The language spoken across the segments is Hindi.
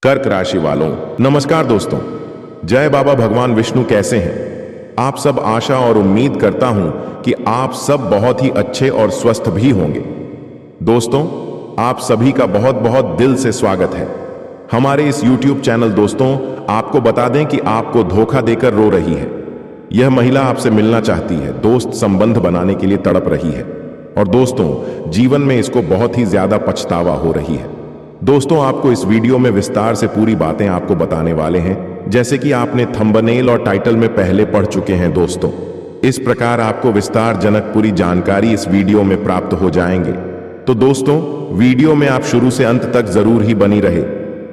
कर्क राशि वालों, नमस्कार दोस्तों। जय बाबा भगवान विष्णु। कैसे हैं आप सब? आशा और उम्मीद करता हूं कि आप सब बहुत ही अच्छे और स्वस्थ भी होंगे। दोस्तों, आप सभी का बहुत बहुत दिल से स्वागत है हमारे इस YouTube चैनल। दोस्तों, आपको बता दें कि आपको धोखा देकर रो रही है। यह महिला आपसे मिलना चाहती है, दोस्त संबंध बनाने के लिए तड़प रही है, और दोस्तों जीवन में इसको बहुत ही ज्यादा पछतावा हो रही है। दोस्तों, आपको इस वीडियो में विस्तार से पूरी बातें आपको बताने वाले हैं, जैसे कि आपने थंबनेल और टाइटल में पहले पढ़ चुके हैं। दोस्तों, इस प्रकार आपको विस्तार जनक पूरी जानकारी इस वीडियो में प्राप्त हो जाएंगे। तो दोस्तों, वीडियो में आप शुरू से अंत तक जरूर ही बनी रहे,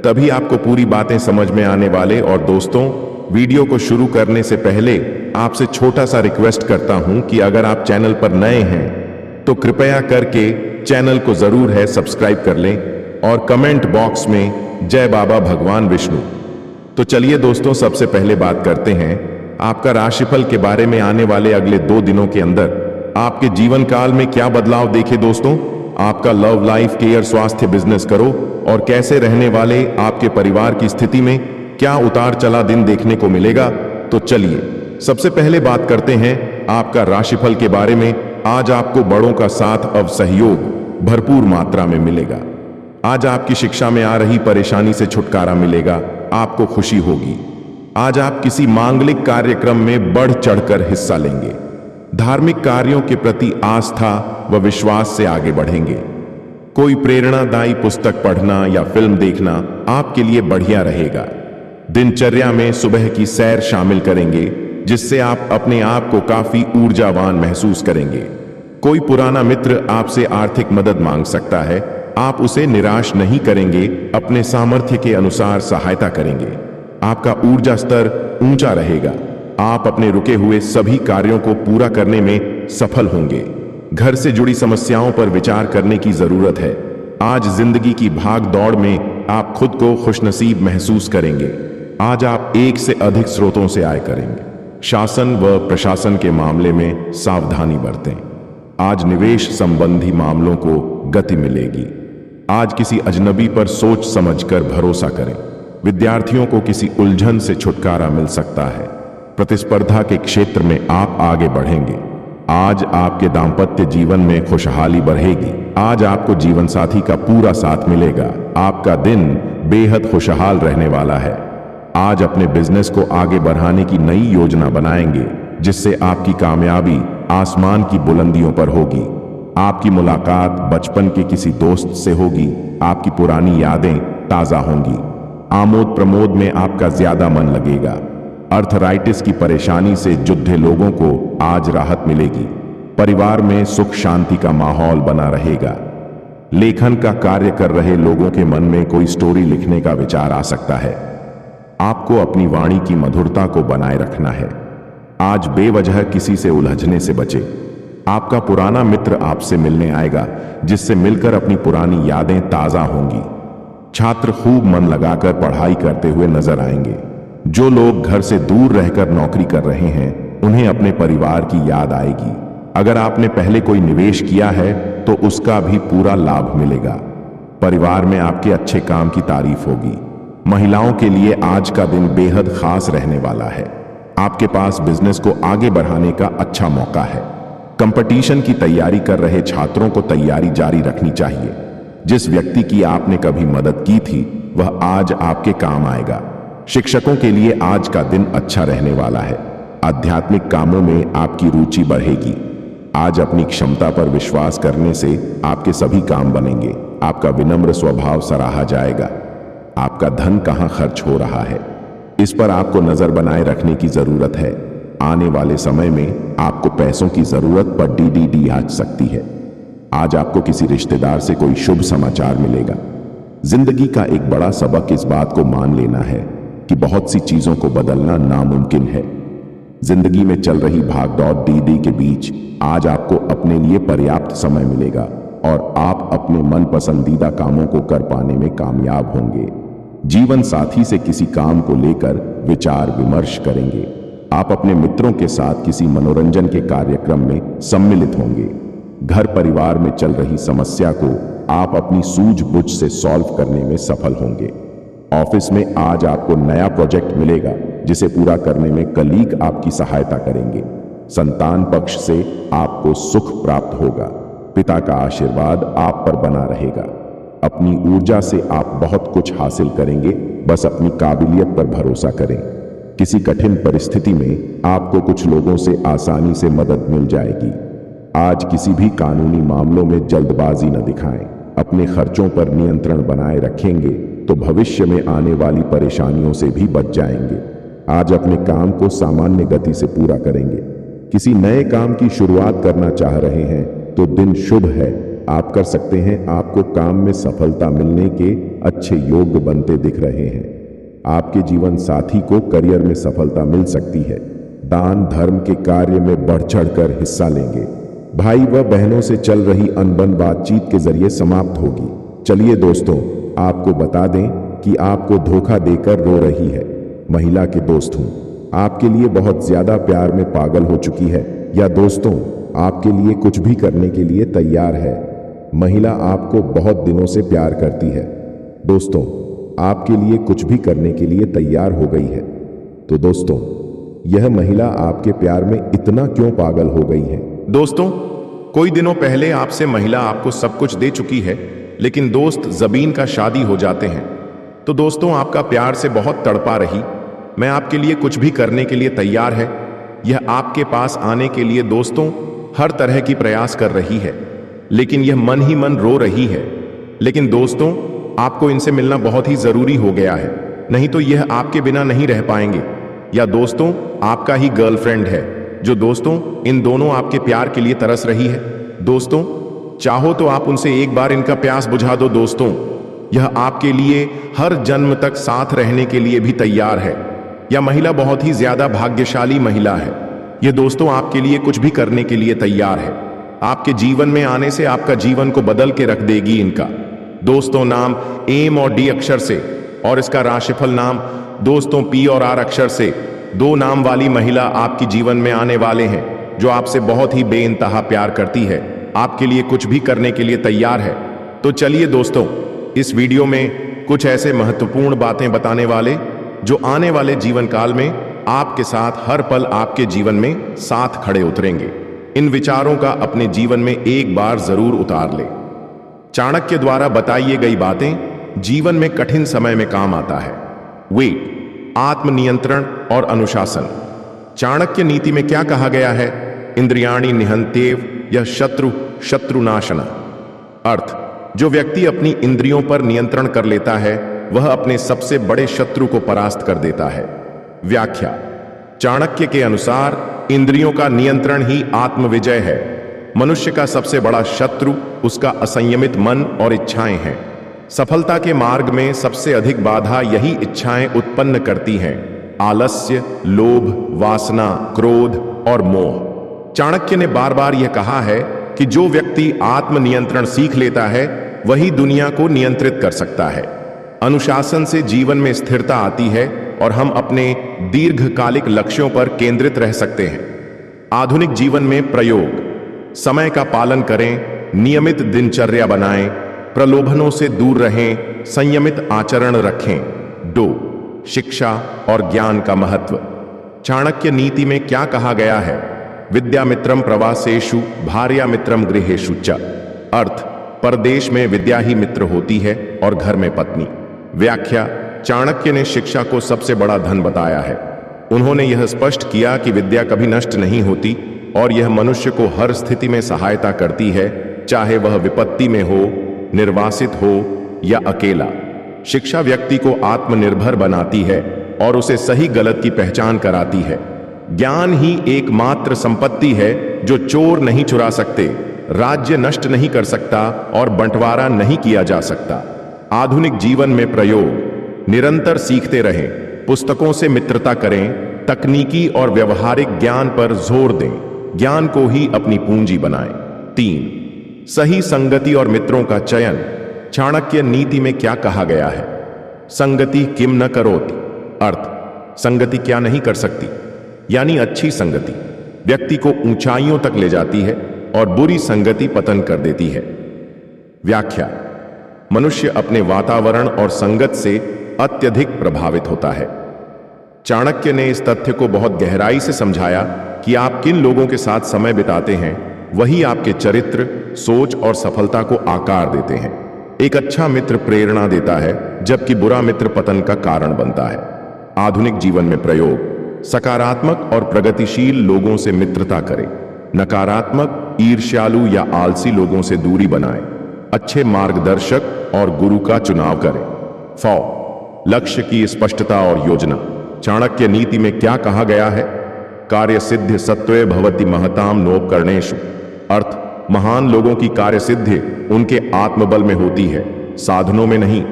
तभी आपको पूरी बातें समझ में आने वाले। और दोस्तों, वीडियो को शुरू करने से पहले आपसे छोटा सा रिक्वेस्ट करता हूं कि अगर आप चैनल पर नए हैं तो कृपया करके चैनल को जरूर है सब्सक्राइब कर लें और कमेंट बॉक्स में जय बाबा भगवान विष्णु। तो चलिए दोस्तों, सबसे पहले बात करते हैं आपका राशिफल के बारे में। आने वाले अगले 2 दिनों के अंदर आपके जीवन काल में क्या बदलाव देखे दोस्तों? आपका लव लाइफ, केयर, स्वास्थ्य, बिजनेस करो और कैसे रहने वाले आपके परिवार की स्थिति में क्या उतार चला दिन देखने को मिलेगा। तो चलिए सबसे पहले बात करते हैं आपका राशिफल के बारे में। आज आपको बड़ों का साथ और सहयोग भरपूर मात्रा में मिलेगा। आज आपकी शिक्षा में आ रही परेशानी से छुटकारा मिलेगा, आपको खुशी होगी। आज आप किसी मांगलिक कार्यक्रम में बढ़ चढ़कर हिस्सा लेंगे। धार्मिक कार्यों के प्रति आस्था व विश्वास से आगे बढ़ेंगे। कोई प्रेरणादायी पुस्तक पढ़ना या फिल्म देखना आपके लिए बढ़िया रहेगा। दिनचर्या में सुबह की सैर शामिल करेंगे, जिससे आप अपने आप को काफी ऊर्जावान महसूस करेंगे। कोई पुराना मित्र आपसे आर्थिक मदद मांग सकता है, आप उसे निराश नहीं करेंगे, अपने सामर्थ्य के अनुसार सहायता करेंगे। आपका ऊर्जा स्तर ऊंचा रहेगा। आप अपने रुके हुए सभी कार्यों को पूरा करने में सफल होंगे। घर से जुड़ी समस्याओं पर विचार करने की जरूरत है। आज जिंदगी की भाग दौड़ में आप खुद को खुशनसीब महसूस करेंगे। आज आप एक से अधिक स्रोतों से आय करेंगे। शासन व प्रशासन के मामले में सावधानी बरतें। आज निवेश संबंधी मामलों को गति मिलेगी। आज किसी अजनबी पर सोच समझकर भरोसा करें। विद्यार्थियों को किसी उलझन से छुटकारा मिल सकता है। प्रतिस्पर्धा के क्षेत्र में आप आगे बढ़ेंगे। आज आपके दांपत्य जीवन में खुशहाली बढ़ेगी। आज आपको जीवन साथी का पूरा साथ मिलेगा। आपका दिन बेहद खुशहाल रहने वाला है। आज अपने बिजनेस को आगे बढ़ाने की नई योजना बनाएंगे, जिससे आपकी कामयाबी आसमान की बुलंदियों पर होगी। आपकी मुलाकात बचपन के किसी दोस्त से होगी। आपकी पुरानी यादें ताजा होंगी। आमोद प्रमोद में आपका ज्यादा मन लगेगा। अर्थराइटिस की परेशानी से जुझे लोगों को आज राहत मिलेगी। परिवार में सुख शांति का माहौल बना रहेगा। लेखन का कार्य कर रहे लोगों के मन में कोई स्टोरी लिखने का विचार आ सकता है। आपको अपनी वाणी की मधुरता को बनाए रखना है। आज बेवजह किसी से उलझने से बचे। आपका पुराना मित्र आपसे मिलने आएगा, जिससे मिलकर अपनी पुरानी यादें ताजा होंगी। छात्र खूब मन लगाकर पढ़ाई करते हुए नजर आएंगे। जो लोग घर से दूर रहकर नौकरी कर रहे हैं, उन्हें अपने परिवार की याद आएगी। अगर आपने पहले कोई निवेश किया है तो उसका भी पूरा लाभ मिलेगा। परिवार में आपके अच्छे काम की तारीफ होगी। महिलाओं के लिए आज का दिन बेहद खास रहने वाला है। आपके पास बिजनेस को आगे बढ़ाने का अच्छा मौका है। कंपटीशन की तैयारी कर रहे छात्रों को तैयारी जारी रखनी चाहिए। जिस व्यक्ति की आपने कभी मदद की थी, वह आज आपके काम आएगा। शिक्षकों के लिए आज का दिन अच्छा रहने वाला है। आध्यात्मिक कामों में आपकी रुचि बढ़ेगी। आज अपनी क्षमता पर विश्वास करने से आपके सभी काम बनेंगे। आपका विनम्र स्वभाव सराहा जाएगा। आपका धन कहाँ खर्च हो रहा है, इस पर आपको नजर बनाए रखने की जरूरत है। आने वाले समय में आपको पैसों की जरूरत पर डीडीडी आ सकती है। आज आपको किसी रिश्तेदार से कोई शुभ समाचार मिलेगा। जिंदगी का एक बड़ा सबक इस बात को मान लेना है कि बहुत सी चीजों को बदलना नामुमकिन है। जिंदगी में चल रही भागदौड़ दीदी के बीच आज आपको अपने लिए पर्याप्त समय मिलेगा और आप अपने मन पसंदीदा कामों को कर पाने में कामयाब होंगे। जीवन साथी से किसी काम को लेकर विचार विमर्श करेंगे। आप अपने मित्रों के साथ किसी मनोरंजन के कार्यक्रम में सम्मिलित होंगे। घर परिवार में चल रही समस्या को आप अपनी सूझबूझ से सॉल्व करने में सफल होंगे। ऑफिस में आज आपको नया प्रोजेक्ट मिलेगा जिसे पूरा करने में कलीग आपकी सहायता करेंगे। संतान पक्ष से आपको सुख प्राप्त होगा। पिता का आशीर्वाद आप पर बना रहेगा। अपनी ऊर्जा से आप बहुत कुछ हासिल करेंगे, बस अपनी काबिलियत पर भरोसा करें। किसी कठिन परिस्थिति में आपको कुछ लोगों से आसानी से मदद मिल जाएगी। आज किसी भी कानूनी मामलों में जल्दबाजी न दिखाएं। अपने खर्चों पर नियंत्रण बनाए रखेंगे तो भविष्य में आने वाली परेशानियों से भी बच जाएंगे। आज अपने काम को सामान्य गति से पूरा करेंगे। किसी नए काम की शुरुआत करना चाह रहे हैं तो दिन शुभ है, आप कर सकते हैं। आपको काम में सफलता मिलने के अच्छे योग बनते दिख रहे हैं। आपके जीवन साथी को करियर में सफलता मिल सकती है। दान धर्म के कार्य में बढ़ चढ़कर हिस्सा लेंगे। भाई व बहनों से चल रही अनबन बातचीत के जरिए समाप्त होगी। चलिए दोस्तों, आपको बता दें कि आपको धोखा देकर रो रही है महिला के दोस्त हूं, आपके लिए बहुत ज्यादा प्यार में पागल हो चुकी है, या दोस्तों आपके लिए कुछ भी करने के लिए तैयार है। महिला आपको बहुत दिनों से प्यार करती है। दोस्तों आपके लिए कुछ भी करने के लिए तैयार हो गई है। तो दोस्तों यह महिला आपके प्यार में इतना क्यों पागल हो गई है? दोस्तों कोई दिनों पहले आपसे महिला आपको सब कुछ दे चुकी है, लेकिन दोस्त जबीन का शादी हो जाते हैं। तो दोस्तों आपका प्यार से बहुत तड़पा रही, मैं आपके लिए कुछ भी करने के लिए तैयार है। यह आपके पास आने के लिए दोस्तों हर तरह की प्रयास कर रही है, लेकिन यह मन ही मन रो रही है। लेकिन दोस्तों आपको इनसे मिलना बहुत ही जरूरी हो गया है, नहीं तो यह आपके बिना नहीं रह पाएंगे। या दोस्तों आपका ही गर्लफ्रेंड है जो दोस्तों इन दोनों आपके प्यार के लिए तरस रही है। दोस्तों चाहो तो आप उनसे एक बार इनका प्यास बुझा दो। दोस्तों यह आपके लिए हर जन्म तक साथ रहने के लिए भी तैयार है। यह महिला बहुत ही ज्यादा भाग्यशाली महिला है। यह दोस्तों आपके लिए कुछ भी करने के लिए तैयार है। आपके जीवन में आने से आपका जीवन को बदल के रख देगी। इनका दोस्तों नाम एम और डी अक्षर से, और इसका राशिफल नाम दोस्तों पी और आर अक्षर से। दो नाम वाली महिला आपके जीवन में आने वाले हैं जो आपसे बहुत ही बेइंतहा प्यार करती है, आपके लिए कुछ भी करने के लिए तैयार है। तो चलिए दोस्तों इस वीडियो में कुछ ऐसे महत्वपूर्ण बातें बताने वाले जो आने वाले जीवन काल में आपके साथ हर पल आपके जीवन में साथ खड़े उतरेंगे। इन विचारों का अपने जीवन में एक बार जरूर उतार ले। चाणक्य द्वारा बताई गई बातें जीवन में कठिन समय में काम आता है। वेट, आत्मनियंत्रण और अनुशासन। चाणक्य नीति में क्या कहा गया है? इंद्रियाणि निहंतेव यह शत्रुनाशना। अर्थ, जो व्यक्ति अपनी इंद्रियों पर नियंत्रण कर लेता है वह अपने सबसे बड़े शत्रु को परास्त कर देता है। व्याख्या, चाणक्य के अनुसार इंद्रियों का नियंत्रण ही आत्मविजय है। मनुष्य का सबसे बड़ा शत्रु उसका असंयमित मन और इच्छाएं हैं। सफलता के मार्ग में सबसे अधिक बाधा यही इच्छाएं उत्पन्न करती हैं: आलस्य, लोभ, वासना, क्रोध और मोह। चाणक्य ने बार बार यह कहा है कि जो व्यक्ति आत्मनियंत्रण सीख लेता है वही दुनिया को नियंत्रित कर सकता है। अनुशासन से जीवन में स्थिरता आती है और हम अपने दीर्घकालिक लक्ष्यों पर केंद्रित रह सकते हैं। आधुनिक जीवन में प्रयोग: समय का पालन करें, नियमित दिनचर्या बनाएं, प्रलोभनों से दूर रहें, संयमित आचरण रखें। 2. शिक्षा और ज्ञान का महत्व। चाणक्य नीति में क्या कहा गया है? विद्यामित्रम प्रवासेषु भार्यामित्रम गृहेषु च। अर्थ, परदेश में विद्या ही मित्र होती है और घर में पत्नी। व्याख्या, चाणक्य ने शिक्षा को सबसे बड़ा धन बताया है। उन्होंने यह स्पष्ट किया कि विद्या कभी नष्ट नहीं होती और यह मनुष्य को हर स्थिति में सहायता करती है, चाहे वह विपत्ति में हो, निर्वासित हो या अकेला। शिक्षा व्यक्ति को आत्मनिर्भर बनाती है और उसे सही गलत की पहचान कराती है। ज्ञान ही एकमात्र संपत्ति है जो चोर नहीं चुरा सकते, राज्य नष्ट नहीं कर सकता और बंटवारा नहीं किया जा सकता। आधुनिक जीवन में प्रयोग: निरंतर सीखते रहें, पुस्तकों से मित्रता करें, तकनीकी और व्यवहारिक ज्ञान पर जोर दें, ज्ञान को ही अपनी पूंजी बनाएं। 3. सही संगति और मित्रों का चयन। चाणक्य नीति में क्या कहा गया है? संगति किम न करोति। अर्थ, संगति क्या नहीं कर सकती, यानी अच्छी संगति व्यक्ति को ऊंचाइयों तक ले जाती है और बुरी संगति पतन कर देती है। व्याख्या, मनुष्य अपने वातावरण और संगत से अत्यधिक प्रभावित होता है। चाणक्य ने इस तथ्य को बहुत गहराई से समझाया कि आप किन लोगों के साथ समय बिताते हैं वही आपके चरित्र, सोच और सफलता को आकार देते हैं। एक अच्छा मित्र प्रेरणा देता है, जबकि बुरा मित्र पतन का कारण बनता है। आधुनिक जीवन में प्रयोग: सकारात्मक और प्रगतिशील लोगों से मित्रता करें। नकारात्मक, ईर्ष्यालु या आलसी लोगों से दूरी बनाएं। अच्छे मार्गदर्शक और गुरु का चुनाव करें। लक्ष्य की स्पष्टता और योजना। चाणक्य नीति में क्या कहा गया है? कार्य सिद्धि सत्वे भवति महताम नोपकरणेषु। अर्थ: महान लोगों की कार्य सिद्धि उनके आत्मबल में होती है, साधनों में नहीं।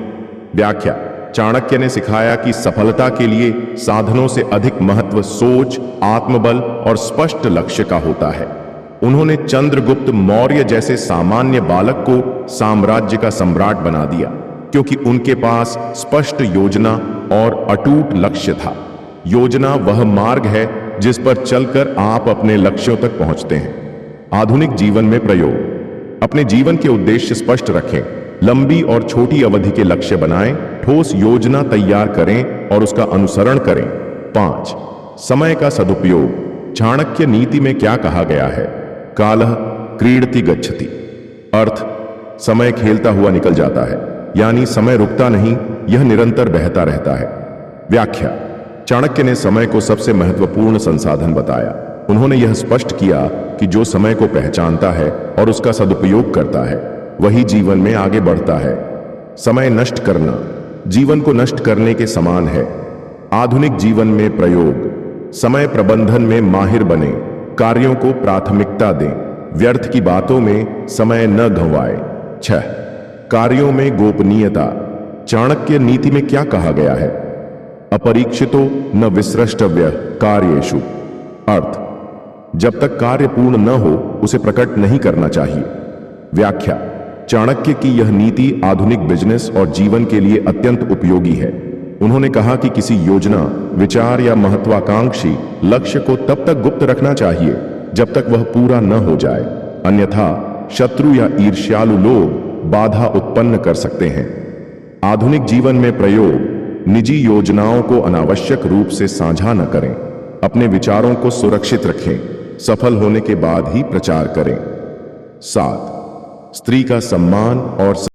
व्याख्या: चाणक्य ने सिखाया कि सफलता के लिए साधनों से अधिक महत्व सोच, आत्मबल और स्पष्ट लक्ष्य का होता है। उन्होंने चंद्रगुप्त मौर्य जैसे सामान्य बालक को साम्राज्य का सम्राट बना दिया, क्योंकि उनके पास स्पष्ट योजना और अटूट लक्ष्य था। योजना वह मार्ग है जिस पर चलकर आप अपने लक्ष्यों तक पहुंचते हैं। आधुनिक जीवन में प्रयोग: अपने जीवन के उद्देश्य स्पष्ट रखें। लंबी और छोटी अवधि के लक्ष्य बनाएं। ठोस योजना तैयार करें और उसका अनुसरण करें। 5. समय का सदुपयोग। चाणक्य नीति में क्या कहा गया है? कालः क्रीडति गच्छति। अर्थ: समय खेलता हुआ निकल जाता है, यानी समय रुकता नहीं, यह निरंतर बहता रहता है। व्याख्या: चाणक्य ने समय को सबसे महत्वपूर्ण संसाधन बताया। उन्होंने यह स्पष्ट किया कि जो समय को पहचानता है और उसका सदुपयोग करता है, वही जीवन में आगे बढ़ता है। समय नष्ट करना जीवन को नष्ट करने के समान है। आधुनिक जीवन में प्रयोग: समय प्रबंधन में माहिर बने। कार्यों को प्राथमिकता दें। व्यर्थ की बातों में समय न गंवाएं। 6. कार्यों में गोपनीयता। चाणक्य नीति में क्या कहा गया है? अपरीक्षितो न विस्रष्टव्य कार्येषु। अर्थ: जब तक कार्य पूर्ण न हो उसे प्रकट नहीं करना चाहिए। व्याख्या: चाणक्य की यह नीति आधुनिक बिजनेस और जीवन के लिए अत्यंत उपयोगी है। उन्होंने कहा कि किसी योजना, विचार या महत्वाकांक्षी लक्ष्य को तब तक गुप्त रखना चाहिए जब तक वह पूरा न हो जाए, अन्यथा शत्रु या ईर्ष्यालु लोग बाधा उत्पन्न कर सकते हैं। आधुनिक जीवन में प्रयोग: निजी योजनाओं को अनावश्यक रूप से साझा न करें। अपने विचारों को सुरक्षित रखें। सफल होने के बाद ही प्रचार करें। 7. स्त्री का सम्मान और